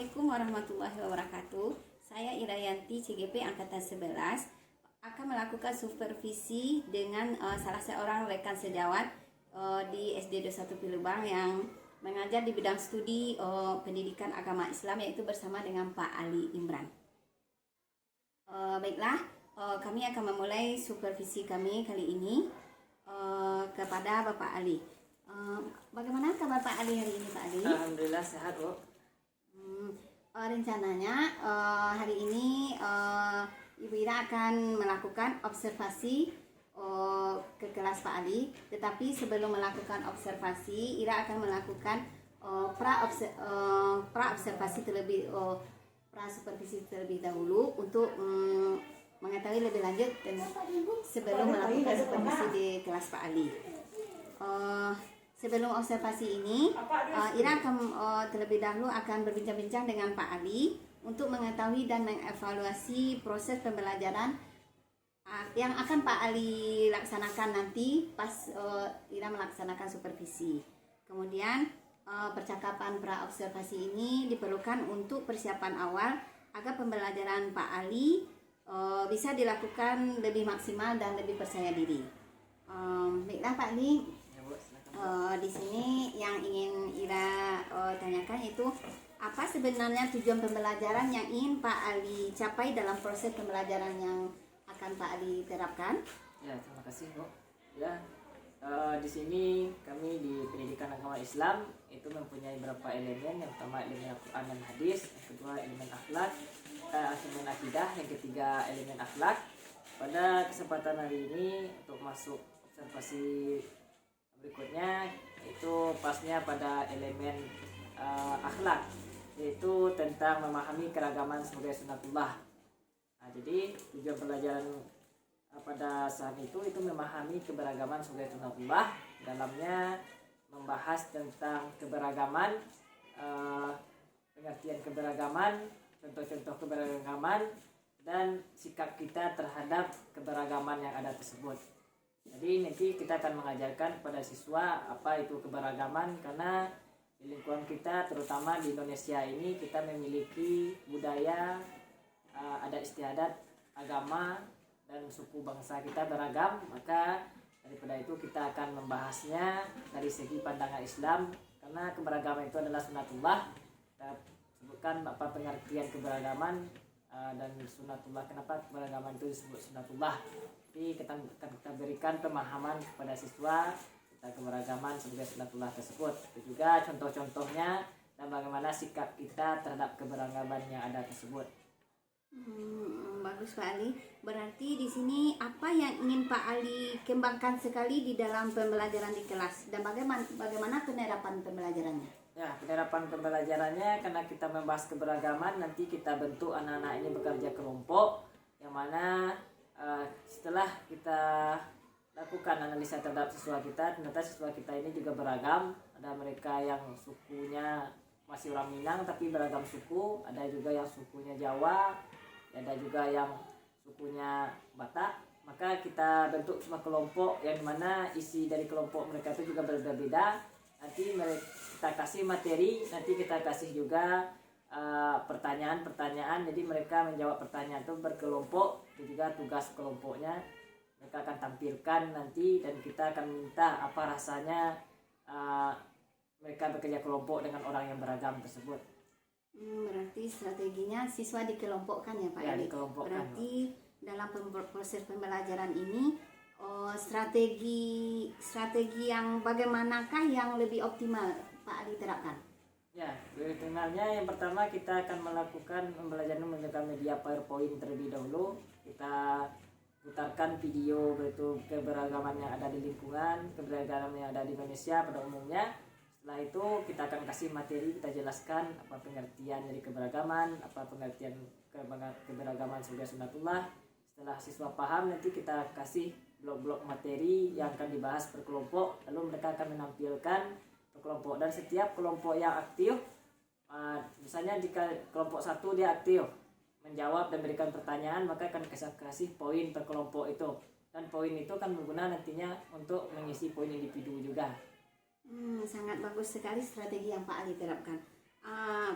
Assalamualaikum warahmatullahi wabarakatuh. Saya Irayanti CGP Angkatan 11 akan melakukan supervisi dengan salah seorang rekan sejawat di SD 21 Pilubang yang mengajar di bidang studi pendidikan agama Islam, yaitu bersama dengan Pak Ali Imran. Baiklah, kami akan memulai supervisi kami kali ini kepada Bapak Ali. Bagaimana kabar Pak Ali hari ini, Pak Ali? Alhamdulillah sehat, Bu. Rencananya hari ini Ibu Ira akan melakukan observasi ke kelas Pak Ali. Tetapi sebelum melakukan observasi, Ira akan melakukan pra-observasi pra-supervisi terlebih dahulu untuk mengetahui lebih lanjut sebelum melakukan supervisi di kelas Pak Ali. Sebelum observasi ini, Ira akan terlebih dahulu akan berbincang-bincang dengan Pak Ali untuk mengetahui dan mengevaluasi proses pembelajaran yang akan Pak Ali laksanakan nanti pas Ira melaksanakan supervisi. Kemudian percakapan pra-observasi ini diperlukan untuk persiapan awal agar pembelajaran Pak Ali bisa dilakukan lebih maksimal dan lebih percaya diri. Baiklah Pak Ali. Di sini yang ingin Ira tanyakan itu apa sebenarnya tujuan pembelajaran yang ingin Pak Ali capai dalam proses pembelajaran yang akan Pak Ali terapkan? Ya, terima kasih, Bu. Ya, di sini kami di pendidikan agama Islam itu mempunyai beberapa elemen. Yang pertama elemen Al-Quran dan Hadis, yang kedua elemen akhlak, elemen akidah, yang ketiga elemen akhlak. Pada kesempatan hari ini untuk masuk observasi berikutnya itu pasnya pada elemen akhlak, yaitu tentang memahami keragaman sebagai sunatullah. Jadi tujuan pelajaran pada saat itu memahami keberagaman sebagai sunatullah. Dalamnya membahas tentang keberagaman, pengertian keberagaman, contoh-contoh keberagaman, dan sikap kita terhadap keberagaman yang ada tersebut. Jadi nanti kita akan mengajarkan kepada siswa apa itu keberagaman, karena di lingkungan kita terutama di Indonesia ini kita memiliki budaya, adat istiadat, agama, dan suku bangsa kita beragam. Maka daripada itu kita akan membahasnya dari segi pandangan Islam, karena keberagaman itu adalah sunatullah. Kita sebutkan apa pengertian keberagaman dan sunatullah, kenapa keberagaman itu disebut sunatullah. Jadi kita berikan pemahaman kepada siswa tentang keberagaman sebagai sunatullah tersebut. Itu juga contoh-contohnya dan bagaimana sikap kita terhadap keberagaman yang ada tersebut. Bagus Pak Ali. Berarti di sini apa yang ingin Pak Ali kembangkan sekali di dalam pembelajaran di kelas, dan bagaimana penerapan pembelajarannya? Ya, penerapan pembelajarannya karena kita membahas keberagaman, nanti kita bentuk anak-anak ini bekerja kelompok, yang mana setelah kita lakukan analisa terhadap siswa kita, ternyata siswa kita ini juga beragam. Ada mereka yang sukunya masih orang Minang tapi beragam suku, ada juga yang sukunya Jawa, ada juga yang sukunya Batak. Maka kita bentuk semua kelompok yang mana isi dari kelompok mereka itu juga berbeda-beda. Nanti kita kasih materi, nanti kita kasih juga pertanyaan-pertanyaan. Jadi mereka menjawab pertanyaan itu berkelompok. Itu juga tugas kelompoknya mereka akan tampilkan nanti, dan kita akan minta apa rasanya mereka bekerja kelompok dengan orang yang beragam tersebut. Berarti strateginya siswa dikelompokkan ya Pak Ali? Berarti dalam proses pembelajaran ini strategi yang bagaimanakah yang lebih optimal Pak Ali terapkan? Ya, optimalnya yang pertama kita akan melakukan pembelajaran menggunakan media PowerPoint terlebih dahulu. Kita putarkan video yaitu keberagaman yang ada di lingkungan, keberagaman yang ada di Indonesia pada umumnya. Setelah itu kita akan kasih materi, kita jelaskan apa pengertian dari keberagaman, apa pengertian keberagaman sebagai sunatullah. Setelah siswa paham, nanti kita kasih blok-blok materi yang akan dibahas per kelompok, lalu mereka akan menampilkan per kelompok. Dan setiap kelompok yang aktif, misalnya jika kelompok satu dia aktif menjawab dan berikan pertanyaan, maka akan kasih poin per kelompok itu, dan poin itu akan berguna nantinya untuk mengisi poin individu juga. Sangat bagus sekali strategi yang Pak Ali terapkan.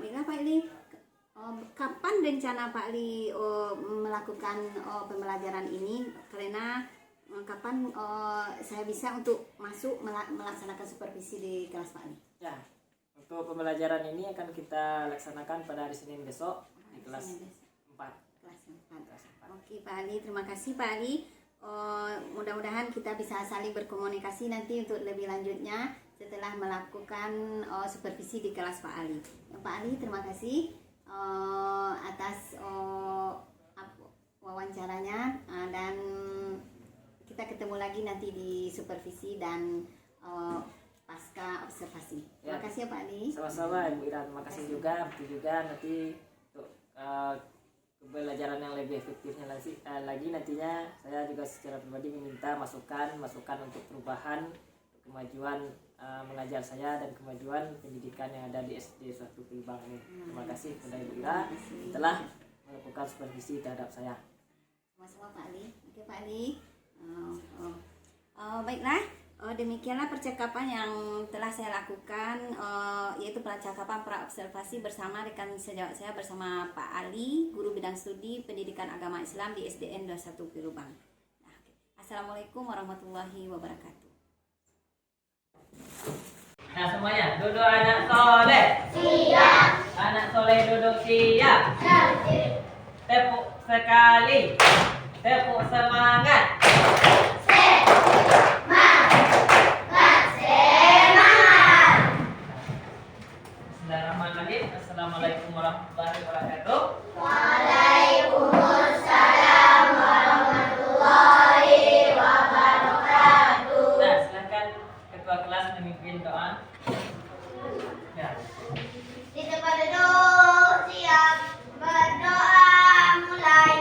Bila Pak Ali, kapan rencana Pak Ali melakukan pembelajaran ini? Karena kapan saya bisa untuk masuk melaksanakan supervisi di kelas Pak Ali? Ya, untuk pembelajaran ini akan kita laksanakan pada hari Senin besok di kelas 4. Kelas 4. Oke Pak Ali, terima kasih Pak Ali. Mudah-mudahan kita bisa saling berkomunikasi nanti untuk lebih lanjutnya setelah melakukan supervisi di kelas Pak Ali. Pak Ali, terima kasih atas wawancaranya, dan kita ketemu lagi nanti di supervisi dan pasca observasi. Terima kasih ya Pak Ali. Sama-sama Ibu Ira, terima kasih juga. Nanti untuk pembelajaran yang lebih efektifnya lagi nantinya saya juga secara pribadi meminta masukan untuk perubahan, kemajuan mengajar saya dan kemajuan pendidikan yang ada di SD 1 Pilbang ini. Terima kasih kepada Ibu Ira telah melakukan supervisi terhadap saya. Sama-sama Pak Ali. Oke Pak Ali. Baiklah. Demikianlah percakapan yang telah saya lakukan, yaitu percakapan pra-observasi bersama rekan sejawat saya bersama Pak Ali, guru bidang studi pendidikan agama Islam di SDN 21 Pilubang. Assalamualaikum warahmatullahi wabarakatuh. Nah semuanya, duduk anak soleh. Siap. Anak soleh duduk siap. Tepuk sekali. Tepuk semangat. Bismillahirrahmanirrahim. Assalamualaikum warahmatullahi wabarakatuh. Waalaikumsalam warahmatullahi wabarakatuh. Nah, silakan ketua kelas memimpin doa. Ya. Di tempat duduk siap, berdoa mulai.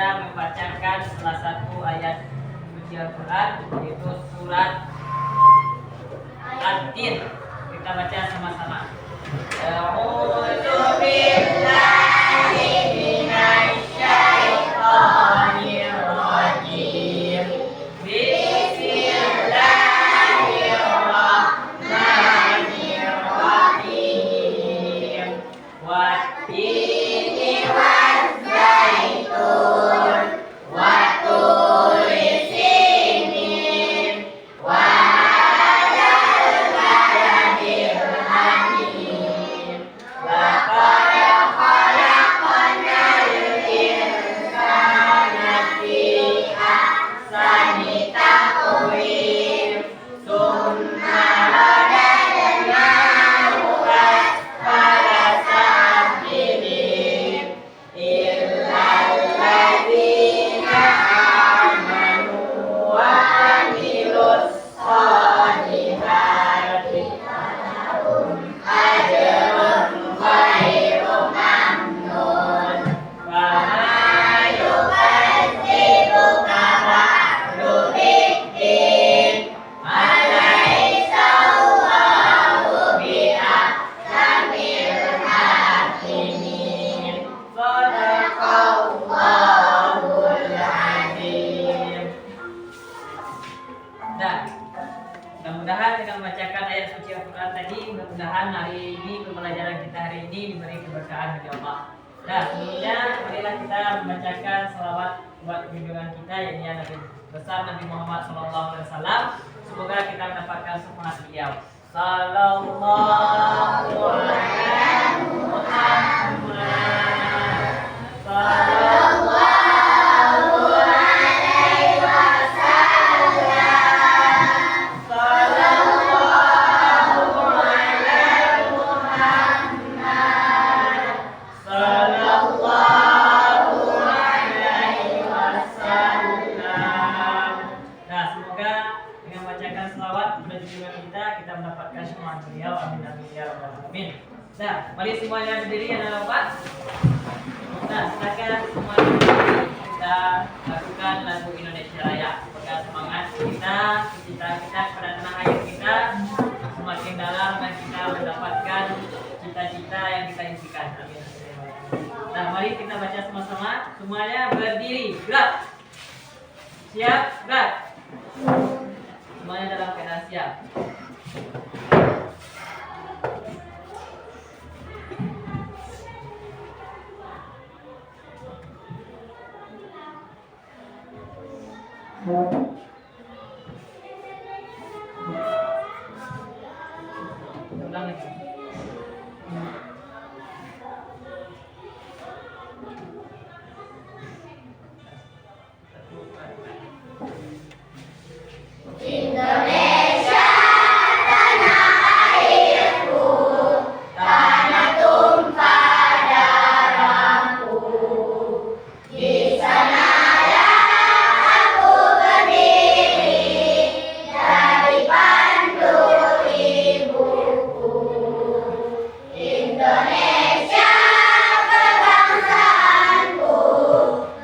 Membacakan salah satu ayat suci Al-Quran, yaitu surat At-Tin. Kita baca sama-sama. A'udzu billahi minasy syaithanir rajim. Bismillahirrahmanirrahim. Wat-tini waz-zaitun. Mudah-mudahan dengan membacakan ayat suci Al-Quran tadi, mudah-mudahan hari ini pembelajaran kita hari ini diberi keberkahan dari Allah. Nah, sebelumnya marilah kita membacakan salawat buat junjungan kita, yaitu Nabi besar Nabi Muhammad SAW. Semoga kita mendapatkan syafaat beliau. Sallallahu alaihi rahmat beliau. Amin amin ya rabbal alamin. Nah, mari semuanya berdiri ya Bapak. Nah, silakan semuanya berdiri. Kita lakukan lagu Indonesia Raya. Semoga semangat kita, cita kita kepada tanah air kita semakin dalam dan kita mendapatkan cita-cita yang kita impikan. Amin. Nah, mari kita baca sama-sama. Semuanya berdiri, gerak. Siap, gerak. Semuanya dalam keadaan siap. Ulang lagi. Indonesia tanah airku, tanah tumpah darahku. Di sanalah aku berdiri, jadi pandu ibuku. Indonesia kebangsaanku,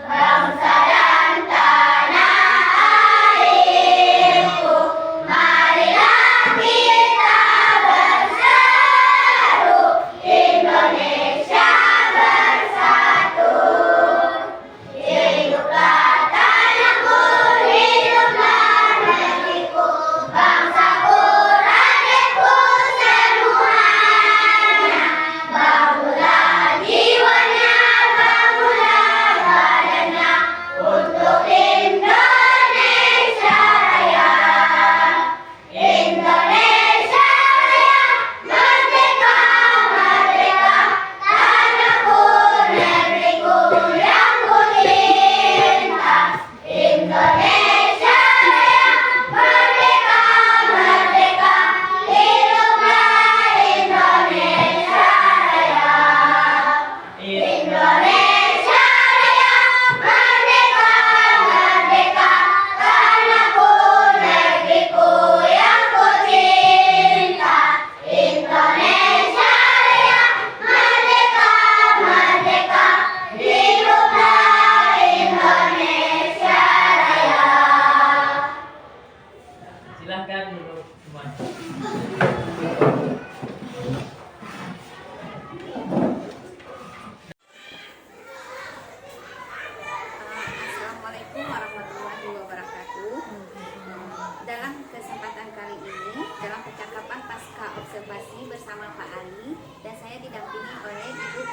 bangsa dan tanah airku. Marilah kita berseru, Indonesia bersatu. Hiduplah tanahku, hiduplah negeriku, bangsaku, rakyatku semuanya. Bangunlah jiwanya, bangunlah badannya untuk Indonesia Raya. Indonesia Raya, merdeka, merdeka, tanahku, negeriku yang ku cinta. Indonesia Raya, merdeka, merdeka, hiduplah Indonesia Raya. Indonesia Raya, merdeka, merdeka, tanahku, negeriku yang ku cinta. Indonesia Raya, merdeka, merdeka, hiduplah Indonesia Raya. Silahkan duduk semuanya. Assalamualaikum warahmatullahi wabarakatuh. Dalam kesempatan kali ini, dalam percakapan pasca observasi bersama Pak Ali dan saya didampingi oleh Ibu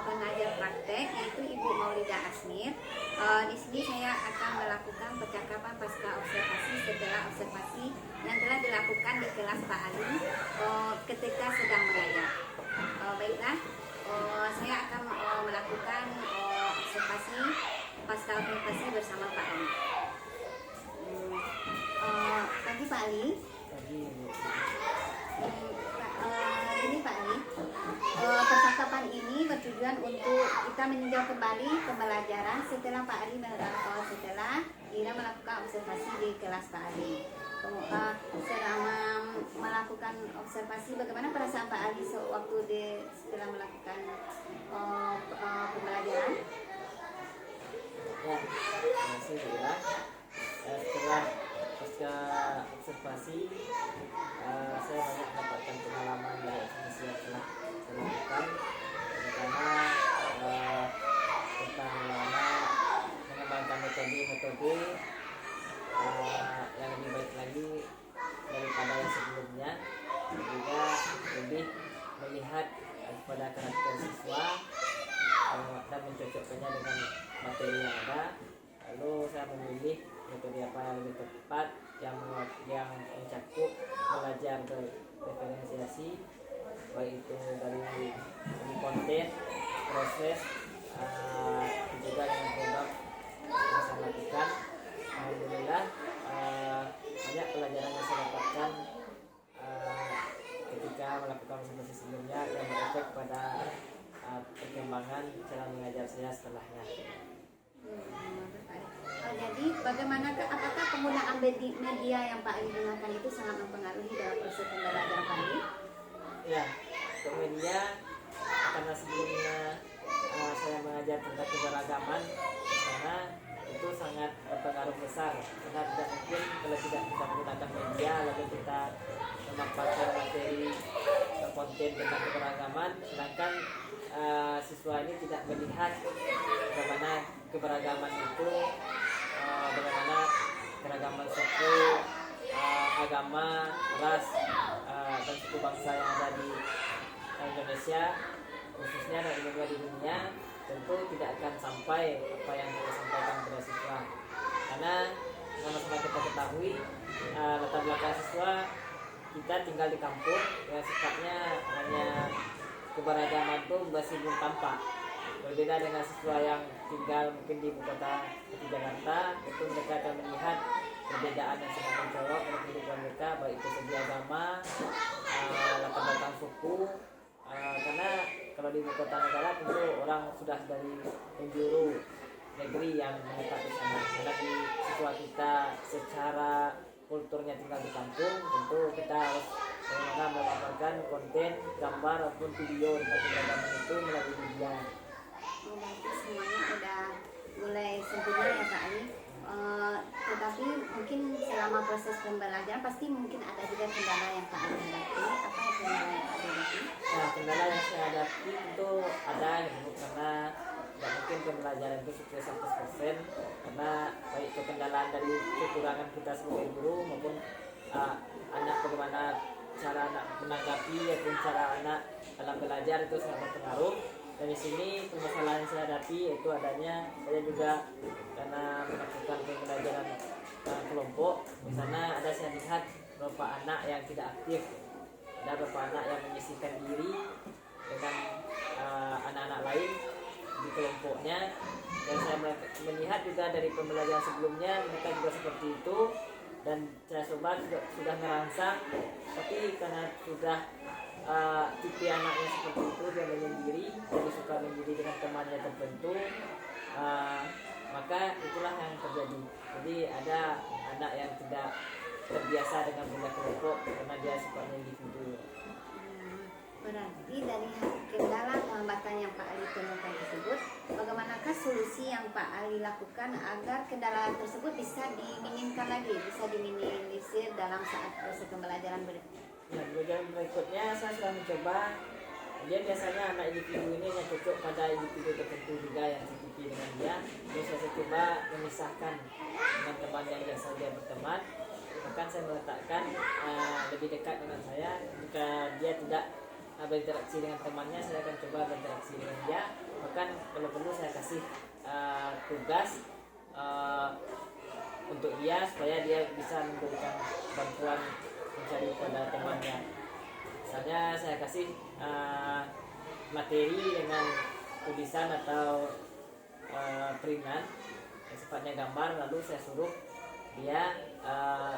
pengajar praktek yaitu Ibu Maulida Asmir. Di sini saya akan melakukan percakapan pasca observasi setelah observasi yang telah dilakukan di kelas Pak Ali ketika sedang mengajar. Baiklah, saya akan melakukan observasi pasca observasi bersama Pak Ali. Pagi Pak Ali. Ini Pak Ali, percakapan ini bertujuan untuk kita meninjau kembali pembelajaran setelah Pak Ali setelah Ira melakukan observasi di kelas Pak Ali. Selama melakukan observasi, bagaimana perasaan Pak Ali waktu setelah melakukan pembelajaran? Ya, terima kasih Ira. Setelah pasca observasi, saya banyak mendapatkan pengalaman dari observasi yang telah saya lakukan, terutama tentang bagaimana mengembangkan metode-metode yang lebih baik lagi daripada yang sebelumnya, dan juga lebih melihat pada karakter siswa dan mencocokkannya dengan materi yang ada. Lalu saya memilih metode apa yang lebih tepat, yang mencakup belajar berdiferensiasi, baik itu dari segi konten, proses, juga dengan program yang saya lakukan. Alhamdulillah, banyak pelajaran yang saya dapatkan ketika melakukan observasi sebelumnya yang berefek pada perkembangan cara mengajar saya setelahnya. Pak Ali. Jadi bagaimanakah apakah penggunaan media yang Pak Ali gunakan itu sangat mempengaruhi dalam proses pembelajaran Pak Ali? Ya, untuk media karena sebelumnya saya mengajar tentang keberagaman, karena itu sangat berpengaruh besar. Karena tidak mungkin kalau tidak kita menggunakan media lalu kita memaparkan materi konten tentang keberagaman, sedangkan siswa ini tidak melihat bagaimana keberagaman itu, bagaimana keragaman suku, agama, ras, dan suku bangsa yang ada di Indonesia, khususnya dan juga di dunia, tentu tidak akan sampai apa yang kita sampaikan kepada siswa. Karena sama-sama kita ketahui latar belakang siswa kita tinggal di kampung, yang sifatnya hanya keberagaman itu masih belum tampak. Berbeda dengan siswa yang tinggal mungkin di ibu kota seperti Jakarta, tentu mereka akan melihat perbedaan yang sangat mencolok dalam kehidupan mereka, baik itu segi agama, latar belakang suku. Karena kalau di ibu kota negara tentu orang sudah dari penjuru negeri yang menetap di sana. Karena di siswa kita secara kulturnya tinggal di kampung, tentu kita harus bagaimana melaporkan konten, gambar ataupun video tentang keberagaman itu melalui media. Berarti semuanya udah mulai sempurna ya Pak Ali. Tetapi mungkin selama proses pembelajaran pasti mungkin ada juga kendala yang Pak Ali hadapi. Apa yang kendala yang Pak Ali hadapi? Nah, kendala yang saya hadapi itu ada karena tidak mungkin pembelajaran itu sukses 100%, karena baik itu kendalaan dari kekurangan kita sebagai guru maupun anak, bagaimana cara anak menanggapi ataupun cara anak dalam belajar itu sangat berpengaruh. Dan di sini permasalahan yang saya hadapi yaitu adanya saya juga karena melakukan pembelajaran kelompok, di sana ada saya lihat beberapa anak yang tidak aktif, ada beberapa anak yang menyisihkan diri dengan anak-anak lain di kelompoknya, dan saya melihat juga dari pembelajaran sebelumnya mereka juga seperti itu, dan saya coba sudah merangsang, tapi karena sudah tipe anaknya seperti itu, dia menyendiri, jadi suka menyendiri dengan temannya tertentu, maka itulah yang terjadi. Jadi ada anak yang tidak terbiasa dengan bela kelompok karena dia sifatnya individu. Berarti dari kendala atau hambatan yang Pak Ali temukan tersebut, bagaimanakah solusi yang Pak Ali lakukan agar kendala tersebut bisa diminimkan lagi, bisa diminimalisir dalam saat proses pembelajaran berikutnya? Nah, pembelajaran berikutnya saya sudah mencoba. Dia biasanya anak individu ini yang cocok pada individu tertentu juga yang seperti dengan dia. Terus saya coba memisahkan dengan teman yang biasa dia berteman. Bahkan saya meletakkan lebih dekat dengan saya. Jika dia tidak berinteraksi dengan temannya, saya akan coba berinteraksi dengan dia. Bahkan kalau perlu saya kasih tugas untuk dia supaya dia bisa memberikan bantuan mencari pada temannya. Misalnya saya kasih materi dengan tulisan atau peringan yang sifatnya gambar, lalu saya suruh dia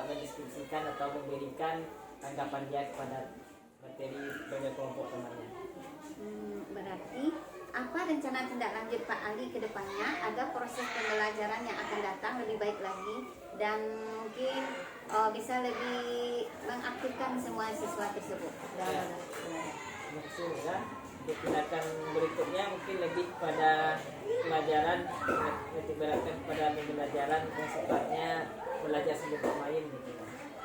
mendeskripsikan atau memberikan tanggapan dia kepada materi bagi kelompok temannya. Berarti apa rencana tindak lanjut Pak Ali ke depannya agar proses pembelajaran yang akan datang lebih baik lagi dan mungkin bisa lebih mengaktifkan semua siswa tersebut dalam Maksud ya, untuk tindakan berikutnya mungkin lebih pada pelajaran, lebih beratkan pada pembelajaran yang sifatnya belajar sambil bermain gitu.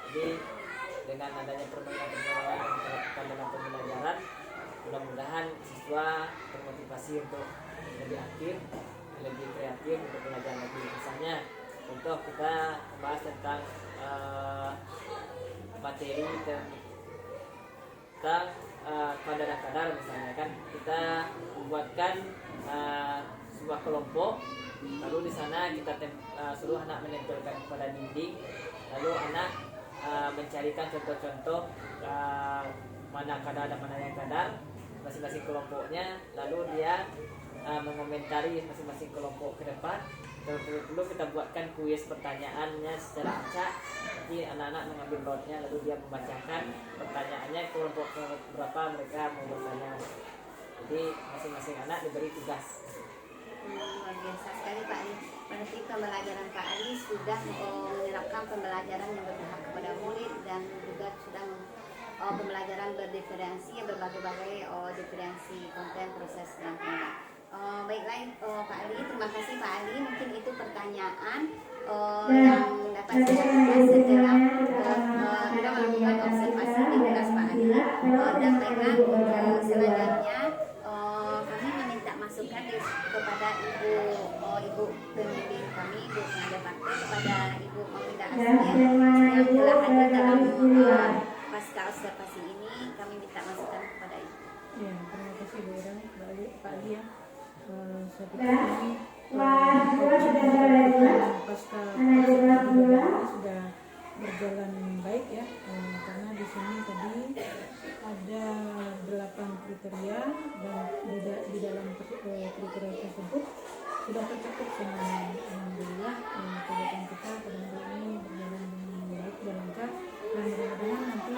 Jadi dengan adanya permainan-permainan yang kita lakukan dalam pembelajaran, mudah-mudahan siswa termotivasi untuk lebih aktif, lebih kreatif untuk belajar lagi. Misalnya contoh kita membahas tentang materi tentang kadar-kadar, misalnya kan kita membuatkan sebuah kelompok, lalu di sana kita suruh anak menempelkan kepada dinding, lalu anak mencarikan contoh-contoh mana kadar dan mana yang kadar masing-masing kelompoknya, lalu dia mengomentari masing-masing kelompok ke depan. Perlu kita buatkan kuis pertanyaannya secara acak, jadi anak-anak mengambil notnya lalu dia membacakan pertanyaannya kelompok berapa mereka mau bertanya. Jadi masing-masing anak diberi tugas Luar biasa sekali Pak Ali. Berarti pembelajaran Pak Ali sudah menerapkan pembelajaran yang berpihak kepada murid dan juga sudah pembelajaran berdiferensi, berbagai-bagai diferensi konten, proses dan tindak. Baiklah Pak Ali, terima kasih Pak Ali. Mungkin itu pertanyaan yang dapat saya jawab setelah kita melakukan observasi di kelas Pak Ali. Dan baiklah untuk selanjutnya kami meminta masukan kepada ibu pembimbing kami, ibu pengajar praktek, kepada ibu Maulidah Asmia yang telah hadir dalam pasca observasi ini. Kami minta masukan kepada ibu. Ya, terima kasih Bu Ira, Pak Ali ya. Saya pikir ini pasca sudah berjalan baik ya, karena di sini tadi ada 8 kriteria dan di dalam kriteria tersebut sudah tercakup semuanya. Alhamdulillah kegiatan kita pada hari ini berjalan dengan baik dan lancar, dan mudah-mudahan nanti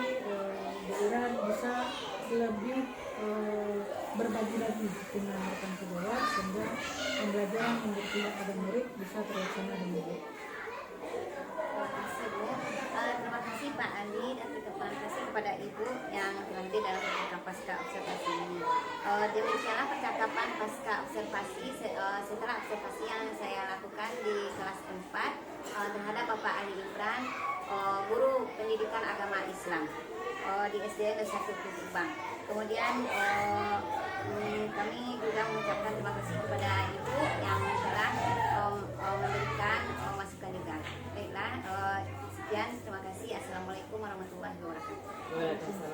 Bu Ira bisa lebih berbagi lagi dengan rekan sejawat sehingga pembelajaran yang berpihak pada murid bisa terlaksana dengan baik. Terima kasih Bu. Terima kasih Pak Ali dan terima kasih kepada Ibu yang telah hadir dalam percakapan pasca observasi ini. Demikianlah percakapan pasca observasi setelah observasi yang saya lakukan di kelas 4 terhadap Bapak Ali Imran, guru pendidikan agama Islam di SD 1 Kubang. Kemudian kami juga mengucapkan terima kasih kepada Ibu yang telah memberikan masukan juga. Baiklah, sekian, terima kasih. Assalamualaikum warahmatullahi wabarakatuh. Waalaikumsalam.